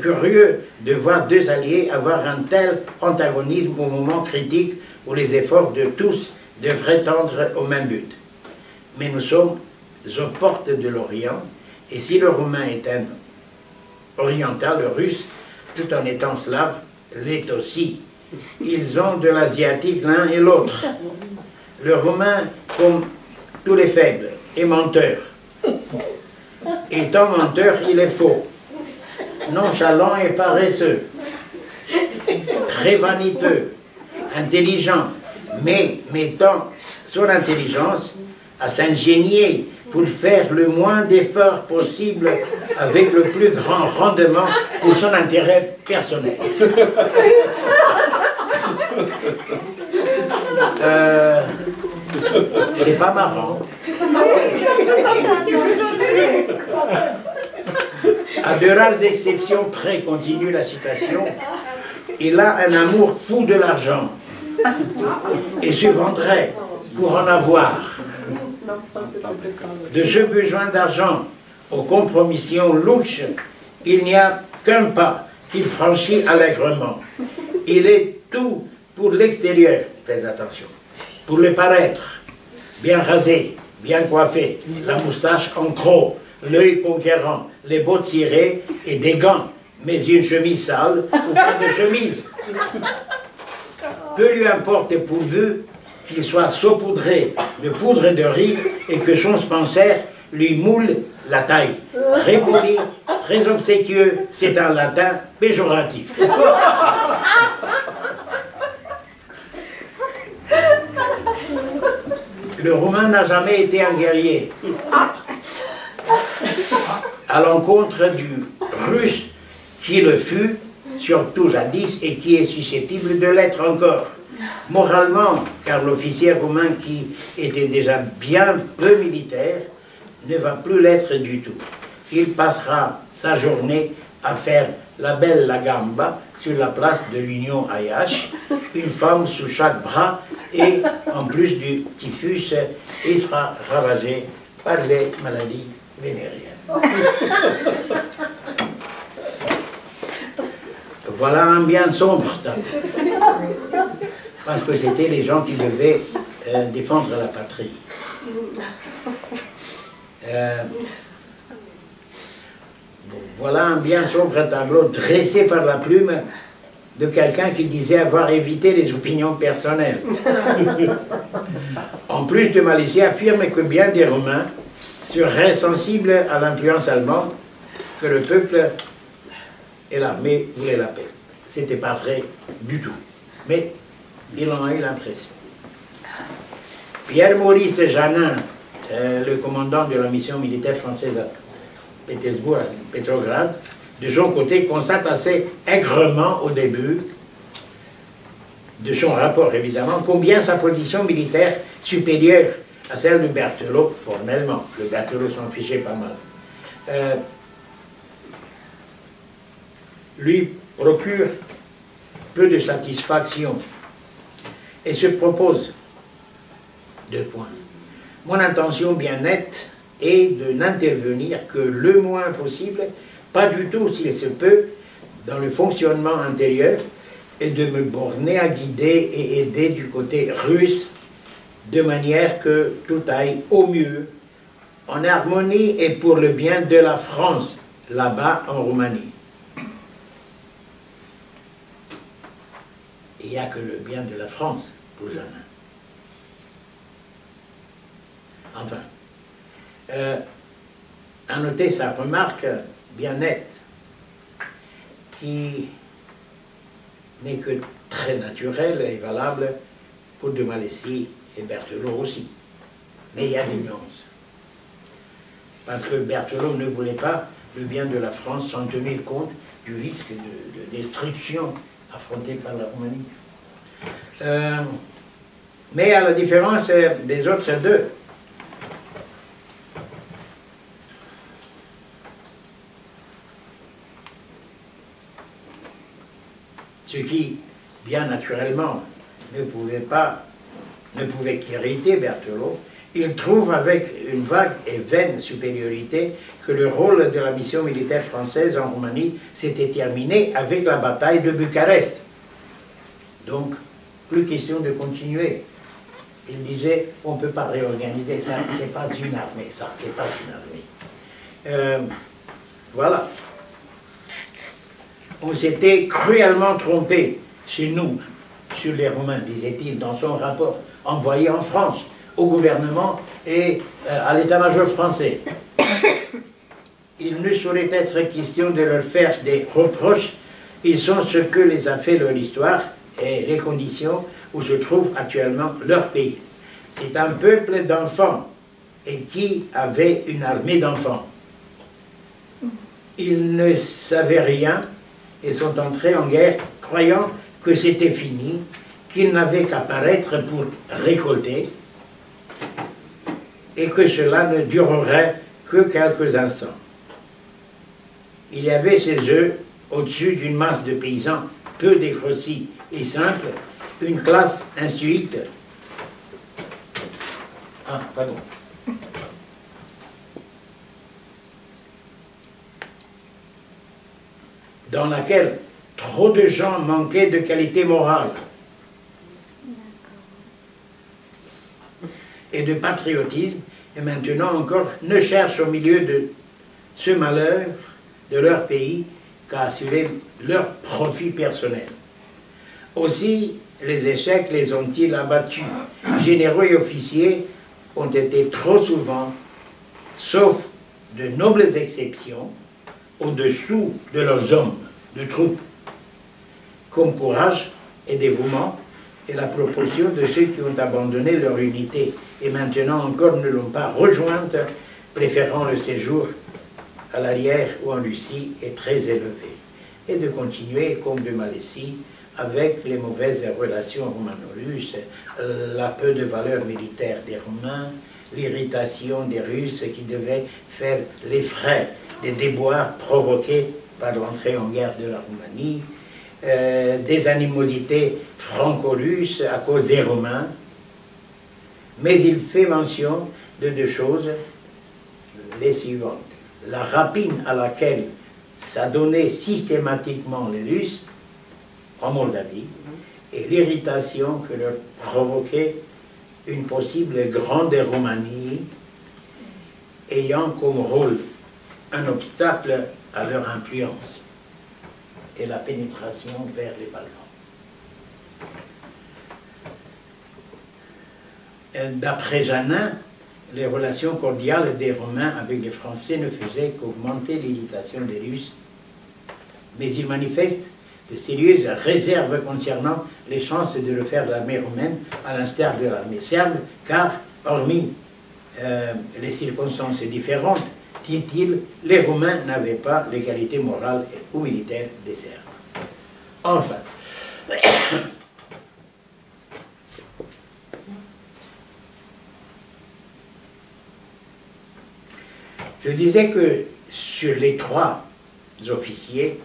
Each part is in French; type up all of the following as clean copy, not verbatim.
Curieux de voir deux alliés avoir un tel antagonisme au moment critique où les efforts de tous devraient tendre au même but. Mais nous sommes aux portes de l'Orient, et si le roumain est un oriental, le russe, tout en étant slave, l'est aussi. Ils ont de l'asiatique l'un et l'autre. Le roumain, comme tous les faibles, est menteur. Étant menteur, il est faux, nonchalant et paresseux, très vaniteux, intelligent, mais mettant son intelligence à s'ingénier pour faire le moins d'efforts possible avec le plus grand rendement pour son intérêt personnel. C'est pas marrant. À de rares exceptions près, continue la citation, il a un amour fou de l'argent et se vendrait pour en avoir. De ce besoin d'argent aux compromissions louches, il n'y a qu'un pas qu'il franchit allègrement. Il est tout pour l'extérieur, faites attention, pour le paraître, bien rasé, bien coiffé, la moustache en croc, l'œil conquérant, les bottes cirées et des gants, mais une chemise sale ou pas de chemise. Peu lui importe pourvu qu'il soit saupoudré de poudre de riz et que son Spencer lui moule la taille. Très poli, très obséquieux, c'est un latin péjoratif. Le roumain n'a jamais été un guerrier. À l'encontre du russe qui le fut, surtout jadis, et qui est susceptible de l'être encore. Moralement, car l'officier roumain qui était déjà bien peu militaire ne va plus l'être du tout. Il passera sa journée à faire la belle la gamba sur la place de l'Union Ayache, une femme sous chaque bras, et en plus du typhus, il sera ravagé par les maladies vénériennes. Voilà un bien sombre tableau. Parce que c'était les gens qui devaient défendre la patrie. Bon, voilà un bien sombre tableau dressé par la plume de quelqu'un qui disait avoir évité les opinions personnelles. En plus de malicieux, affirme que bien des Romains seraient sensibles à l'influence allemande, que le peuple et l'armée voulaient la paix. C'était pas vrai du tout. Mais ils en ont eu l'impression. Pierre-Maurice Janin, le commandant de la mission militaire française à Pétersbourg, à Petrograd, de son côté, constate assez aigrement au début de son rapport, évidemment, combien sa position militaire supérieure à celle de Berthelot, formellement, le Berthelot s'en fichait pas mal, lui procure peu de satisfaction et se propose 2 points. Mon intention bien nette est de n'intervenir que le moins possible, pas du tout s'il se peut, dans le fonctionnement intérieur, et de me borner à guider et aider du côté russe, de manière que tout aille au mieux, en harmonie et pour le bien de la France, là-bas en Roumanie. Il n'y a que le bien de la France pour Janin. Enfin, à noter sa remarque bien nette, qui n'est que très naturelle et valable pour de Malaisie et Berthelot aussi. Mais il y a des nuances. Parce que Berthelot ne voulait pas le bien de la France sans tenir compte du risque de destruction affronté par la Roumanie. Mais à la différence des autres deux, ce qui, bien naturellement, ne pouvait qu'irriter Berthelot, Il trouve avec une vague et vaine supériorité que le rôle de la mission militaire française en Roumanie s'était terminé avec la bataille de Bucarest. Donc, plus question de continuer. Il disait, on ne peut pas réorganiser, ça, c'est pas une armée, ça, c'est pas une armée. Voilà. On s'était cruellement trompé chez nous, sur les Roumains, disait-il dans son rapport envoyé en France, au gouvernement et à l'état-major français. Il ne saurait être question de leur faire des reproches. Ils sont ce que les a fait leur histoire et les conditions où se trouve actuellement leur pays. C'est un peuple d'enfants et qui avait une armée d'enfants. Ils ne savaient rien et sont entrés en guerre croyant que c'était fini, qu'ils n'avaient qu'à paraître pour récolter et que cela ne durerait que quelques instants. Il y avait chez eux, au-dessus d'une masse de paysans peu dégrossis et simples, une classe insuite. Ah, pardon. Dans laquelle trop de gens manquaient de qualité morale et de patriotisme, et maintenant encore ne cherchent au milieu de ce malheur de leur pays qu'à assurer leur profit personnel. Aussi, les échecs les ont-ils abattus. Généraux et officiers ont été trop souvent, sauf de nobles exceptions, au-dessous de leurs hommes de troupes, comme courage et dévouement et la proportion de ceux qui ont abandonné leur unité et maintenant encore ne l'ont pas rejointe, préférant le séjour à l'arrière ou en Russie, est très élevé, et de continuer comme de Malaisie avec les mauvaises relations roumano-russes, la peu de valeur militaire des Roumains, l'irritation des Russes qui devaient faire les frais des déboires provoqués par l'entrée en guerre de la Roumanie, des animosités franco-russes à cause des Roumains, mais il fait mention de deux choses, les suivantes. La rapine à laquelle s'adonnaient systématiquement les Russes en Moldavie et l'irritation que leur provoquait une possible grande Roumanie ayant comme rôle un obstacle à leur influence et la pénétration vers les Balkans. D'après Janin, les relations cordiales des Romains avec les Français ne faisaient qu'augmenter l'irritation des Russes, mais ils manifestent de sérieuses réserves concernant les chances de refaire l'armée romaine à l'instar de l'armée serbe, car, hormis les circonstances différentes, dit-il, les Romains n'avaient pas les qualités morales ou militaires des Serbes. Enfin, je disais que sur les trois officiers,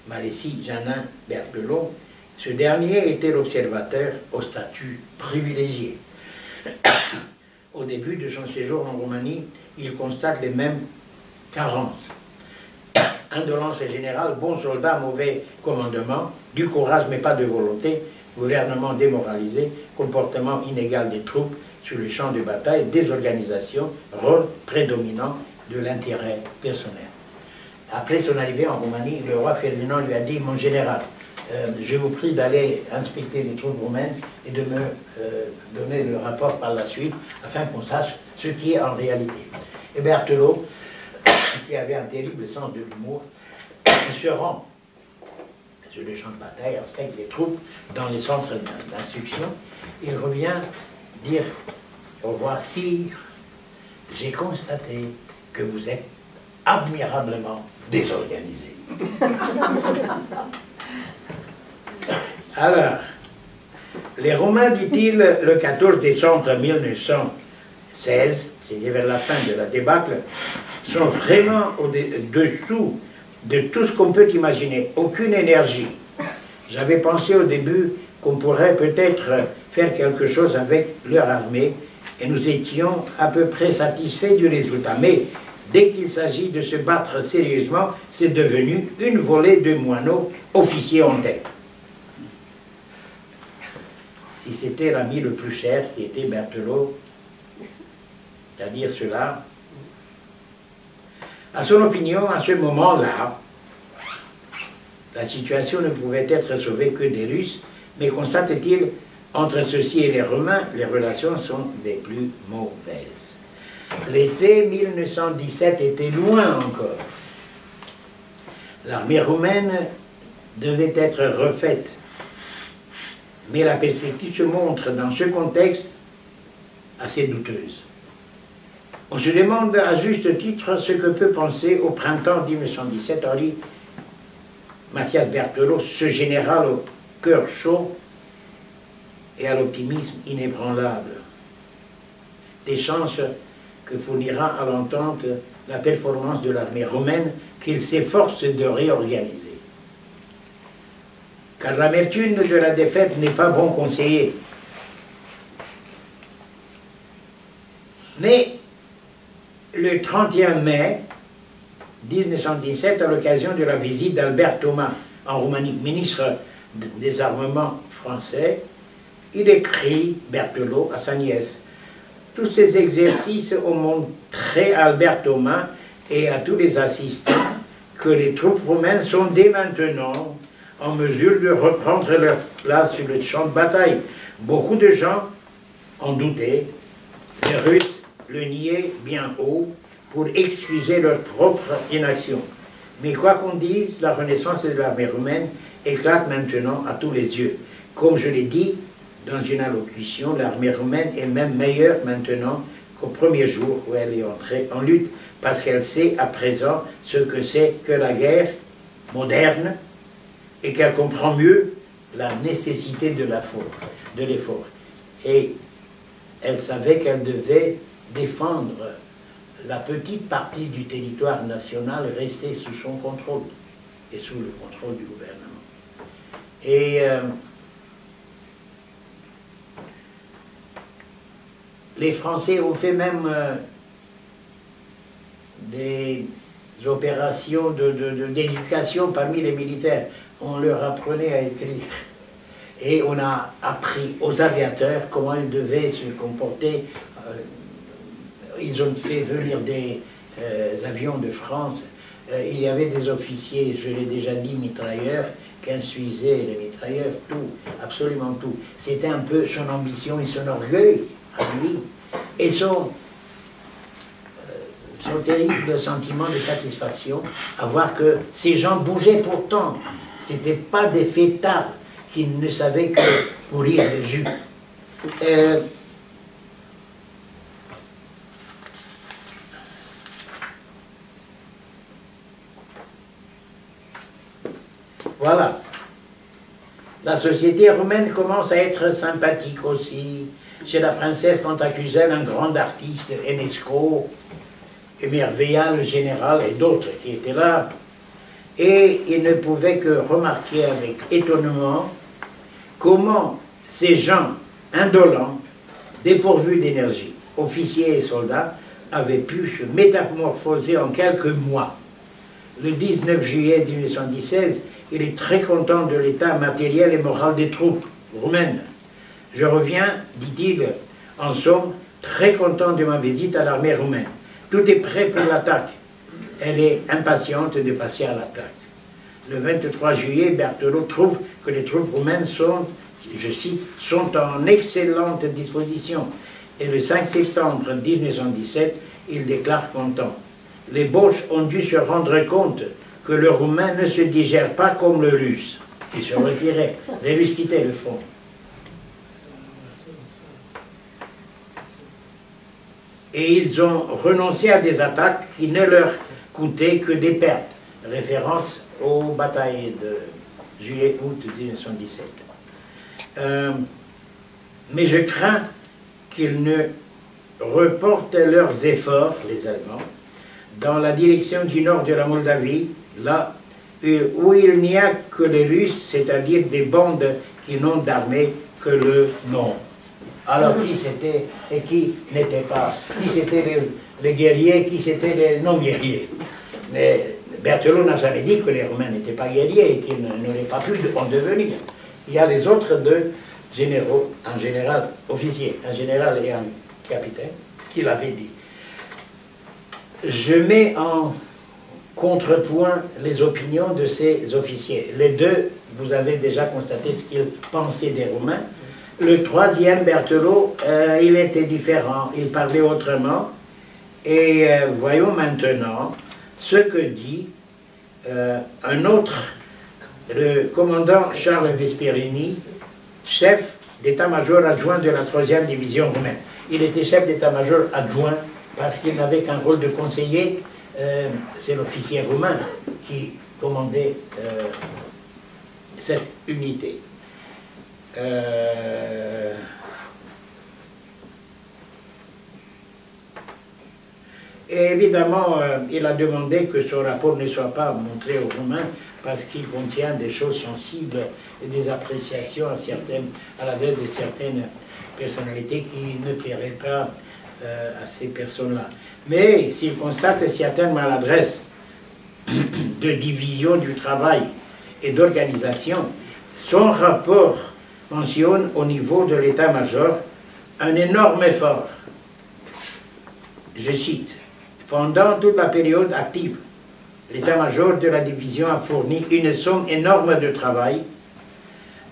Malaisie, Janin, Berthelot, ce dernier était l'observateur au statut privilégié. Au début de son séjour en Roumanie, il constate les mêmes carences. Indolence générale, bon soldat, mauvais commandement, du courage mais pas de volonté, gouvernement démoralisé, comportement inégal des troupes sur le champ de bataille, désorganisation, rôle prédominant de l'intérêt personnel. Après son arrivée en Roumanie, le roi Ferdinand lui a dit « Mon général, je vous prie d'aller inspecter les troupes roumaines et de me donner le rapport par la suite, afin qu'on sache ce qui est en réalité. » Et Berthelot, qui avait un terrible sens de l'humour, se rend sur le champ de bataille, inspecte les troupes dans les centres d'instruction. Il revient dire au roi « Sire, j'ai constaté que vous êtes admirablement désorganisé. » Alors, les Romains, dit-il, le 14 décembre 1916, c'était vers la fin de la débâcle, sont vraiment au-dessous de tout ce qu'on peut imaginer, aucune énergie. J'avais pensé au début qu'on pourrait peut-être faire quelque chose avec leur armée, et nous étions à peu près satisfaits du résultat. Mais dès qu'il s'agit de se battre sérieusement, c'est devenu une volée de moineaux, officiers en tête. Si c'était l'ami le plus cher qui était Berthelot, c'est-à-dire cela, à son opinion, à ce moment-là, la situation ne pouvait être sauvée que des Russes, mais constate-t-il, entre ceux-ci et les Romains, les relations sont des plus mauvaises. L'été 1917 était loin encore. L'armée roumaine devait être refaite. Mais la perspective se montre dans ce contexte assez douteuse. On se demande à juste titre ce que peut penser au printemps 1917 Henri Mathias Berthelot, ce général au cœur chaud et à l'optimisme inébranlable. Des chances que fournira à l'entente la performance de l'armée romaine qu'il s'efforce de réorganiser. Car l'amertume de la défaite n'est pas bon conseiller. Mais le 31 mai 1917, à l'occasion de la visite d'Albert Thomas en Roumanie, ministre des armements français, il écrit, Berthelot, à sa nièce. Tous ces exercices ont montré à Albert Thomas et à tous les assistants que les troupes roumaines sont dès maintenant en mesure de reprendre leur place sur le champ de bataille. Beaucoup de gens en doutaient, les Russes le niaient bien haut pour excuser leur propre inaction. Mais quoi qu'on dise, la renaissance de l'armée roumaine éclate maintenant à tous les yeux. Comme je l'ai dit dans une allocution, l'armée roumaine est même meilleure maintenant qu'au premier jour où elle est entrée en lutte, parce qu'elle sait à présent ce que c'est que la guerre moderne et qu'elle comprend mieux la nécessité de l'effort. Et elle savait qu'elle devait défendre la petite partie du territoire national restée sous son contrôle et sous le contrôle du gouvernement. Et les Français ont fait même des opérations d'éducation parmi les militaires. On leur apprenait à écrire. Et on a appris aux aviateurs comment ils devaient se comporter. Ils ont fait venir des avions de France. Il y avait des officiers, je l'ai déjà dit, mitrailleurs, qui instruisaient les mitrailleurs, tout, absolument tout. C'était un peu son ambition et son orgueil, à lui, et son terrible sentiment de satisfaction à voir que ces gens bougeaient pourtant. Ce n'étaient pas des fêtards qui ne savaient que pourrir le jus. Voilà. La société romaine commence à être sympathique aussi. Chez la princesse Cantacuzène, un grand artiste, Enesco, émerveilla le général et d'autres qui étaient là. Et il ne pouvait que remarquer avec étonnement comment ces gens indolents, dépourvus d'énergie, officiers et soldats, avaient pu se métamorphoser en quelques mois. Le 19 juillet 1916, il est très content de l'état matériel et moral des troupes roumaines. Je reviens, dit-il, en somme, très content de ma visite à l'armée roumaine. Tout est prêt pour l'attaque. Elle est impatiente de passer à l'attaque. Le 23 juillet, Berthelot trouve que les troupes roumaines sont, je cite, sont en excellente disposition. Et le 5 septembre 1917, il déclare content. Les Boches ont dû se rendre compte que le roumain ne se digère pas comme le russe. Ils se retiraient. Les Russes quittaient le front. Et ils ont renoncé à des attaques qui ne leur coûtaient que des pertes. Référence aux batailles de juillet-août 1917. Mais je crains qu'ils ne reportent leurs efforts, les Allemands, dans la direction du nord de la Moldavie, là où il n'y a que les Russes, c'est-à-dire des bandes qui n'ont d'armée que le nom. Alors qui c'était et qui n'était pas? Qui c'était les guerriers, qui c'était les non-guerriers? Mais Berthelot n'a jamais dit que les Romains n'étaient pas guerriers et qu'ils n'auraient pas pu en devenir. Il y a les autres deux généraux, un général officier, un général et un capitaine, qui l'avaient dit. Je mets en contrepoint les opinions de ces officiers. Les deux, vous avez déjà constaté ce qu'ils pensaient des Romains. Le troisième, Berthelot, il était différent, il parlait autrement. Et voyons maintenant ce que dit un autre, le commandant Charles Vesperini, chef d'état-major adjoint de la 3e division romaine. Il était chef d'état-major adjoint parce qu'il n'avait qu'un rôle de conseiller. C'est l'officier romain qui commandait cette unité. Et évidemment, il a demandé que ce rapport ne soit pas montré aux Romains parce qu'il contient des choses sensibles et des appréciations à l'adresse de certaines personnalités qui ne plairaient pas à ces personnes-là. Mais s'il constate certaines maladresses de division du travail et d'organisation, son rapport mentionne au niveau de l'état-major un énorme effort. Je cite, « Pendant toute la période active, l'état-major de la division a fourni une somme énorme de travail.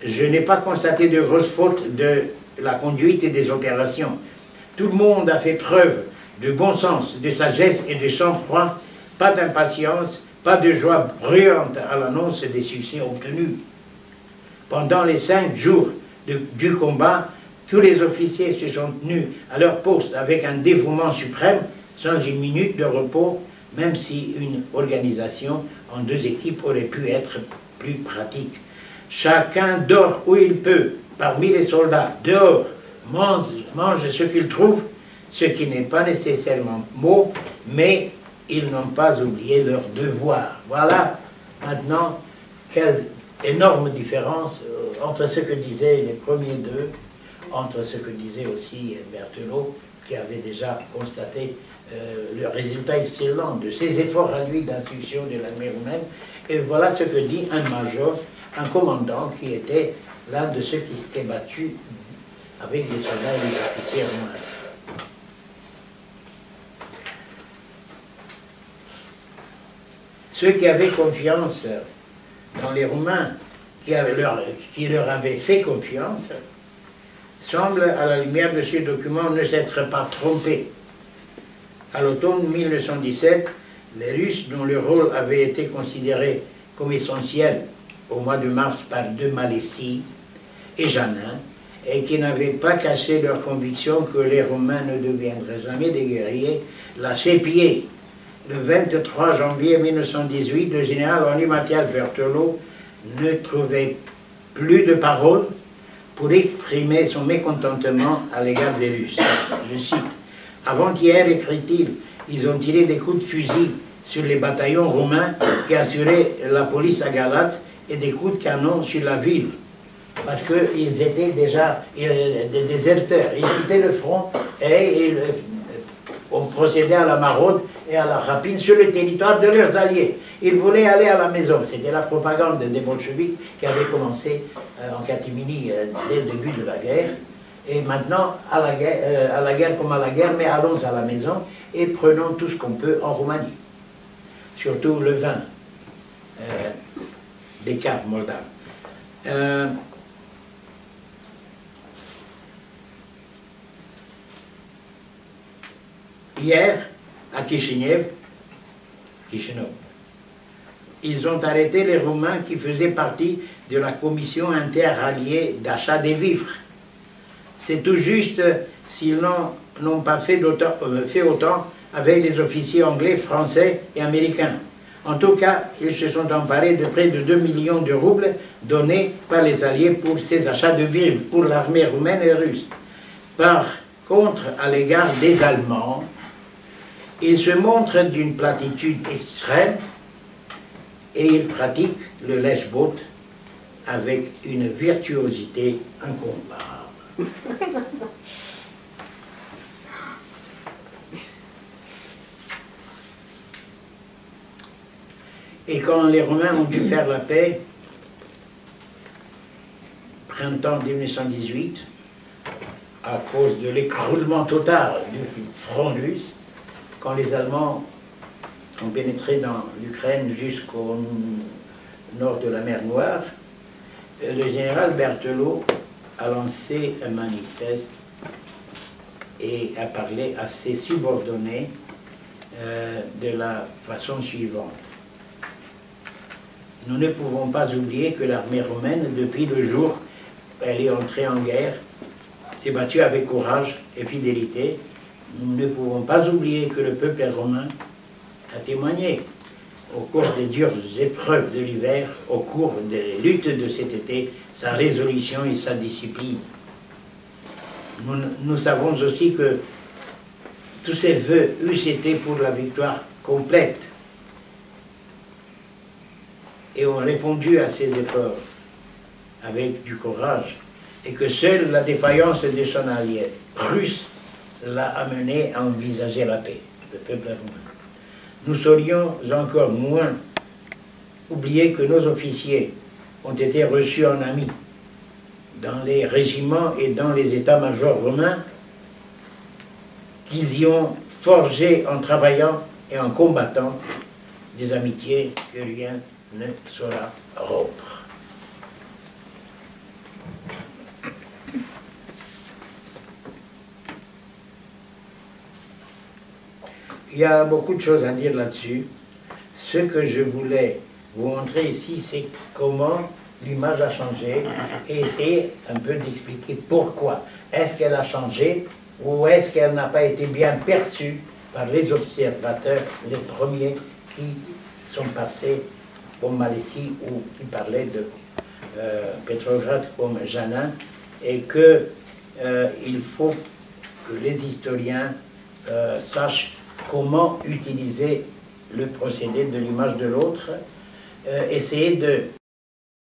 Je n'ai pas constaté de grosses fautes de la conduite et des opérations. Tout le monde a fait preuve de bon sens, de sagesse et de sang-froid, pas d'impatience, pas de joie bruyante à l'annonce des succès obtenus. Pendant les 5 jours du combat, tous les officiers se sont tenus à leur poste avec un dévouement suprême, sans une minute de repos, même si une organisation en 2 équipes aurait pu être plus pratique. Chacun dort où il peut, parmi les soldats, dehors, mange ce qu'il trouve, ce qui n'est pas nécessairement mot, mais ils n'ont pas oublié leur devoir. Voilà maintenant quelle énorme différence entre ce que disaient les premiers deux, entre ce que disait aussi Berthelot, qui avait déjà constaté le résultat excellent de ses efforts à lui d'instruction de l'armée romaine. Et voilà ce que dit un major, un commandant qui était l'un de ceux qui s'étaient battus avec des soldats et des officiers romains. Ceux qui avaient confiance dans les Romains, qui leur avaient fait confiance, semblent, à la lumière de ce document, ne s'être pas trompés. À l'automne 1917, les Russes, dont le rôle avait été considéré comme essentiel au mois de mars par de Malaisie et Jeannin, et qui n'avaient pas caché leur conviction que les Romains ne deviendraient jamais des guerriers, lâchaient pied. Le 23 janvier 1918, le général Henri Mathias Berthelot ne trouvait plus de paroles pour exprimer son mécontentement à l'égard des Russes. Je cite, « Avant-hier, écrit-il, ils ont tiré des coups de fusil sur les bataillons romains qui assuraient la police à Galate et des coups de canon sur la ville. » Parce qu'ils étaient déjà des déserteurs. Ils quittaient le front et on procédait à la maraude et à la rapine sur le territoire de leurs alliés. Ils voulaient aller à la maison. C'était la propagande des bolcheviks qui avait commencé en catimini dès le début de la guerre. Et maintenant, à la guerre comme à la guerre, mais allons à la maison et prenons tout ce qu'on peut en Roumanie. Surtout le vin des caves moldaves. Hier, à Kishinev, ils ont arrêté les Roumains qui faisaient partie de la commission interalliée d'achat des vivres. C'est tout juste s'ils n'ont pas fait autant avec les officiers anglais, français et américains. En tout cas, ils se sont emparés de près de 2 millions de roubles donnés par les Alliés pour ces achats de vivres pour l'armée roumaine et russe. Par contre, à l'égard des Allemands, ils se montrent d'une platitude extrême et ils pratiquent le lèche-botte avec une virtuosité incomparable. Et quand les Romains ont dû faire la paix, printemps 1918, à cause de l'écroulement total du front russe, quand les Allemands ont pénétré dans l'Ukraine jusqu'au nord de la mer Noire, le général Berthelot a lancé un manifeste et a parlé à ses subordonnés de la façon suivante. Nous ne pouvons pas oublier que l'armée romaine, depuis le jour où elle est entrée en guerre, s'est battue avec courage et fidélité. Nous ne pouvons pas oublier que le peuple romain a témoigné au cours des dures épreuves de l'hiver, au cours des luttes de cet été, sa résolution et sa discipline. Nous savons aussi que tous ces vœux eussent été pour la victoire complète et ont répondu à ces efforts avec du courage, et que seule la défaillance de son allié russe l'a amené à envisager la paix, le peuple romain. Nous saurions encore moins oublier que nos officiers ont été reçus en amis dans les régiments et dans les états-majors romains, qu'ils y ont forgé en travaillant et en combattant des amitiés que rien ne saura rompre. Il y a beaucoup de choses à dire là-dessus. Ce que je voulais vous montrer ici, c'est comment l'image a changé et essayer un peu d'expliquer pourquoi. Est-ce qu'elle a changé ou est-ce qu'elle n'a pas été bien perçue par les observateurs, les premiers qui sont passés comme Malécie ou qui parlaient de Pétrograd comme Janin, et qu'il faut que les historiens sachent comment utiliser le procédé de l'image de l'autre, essayer de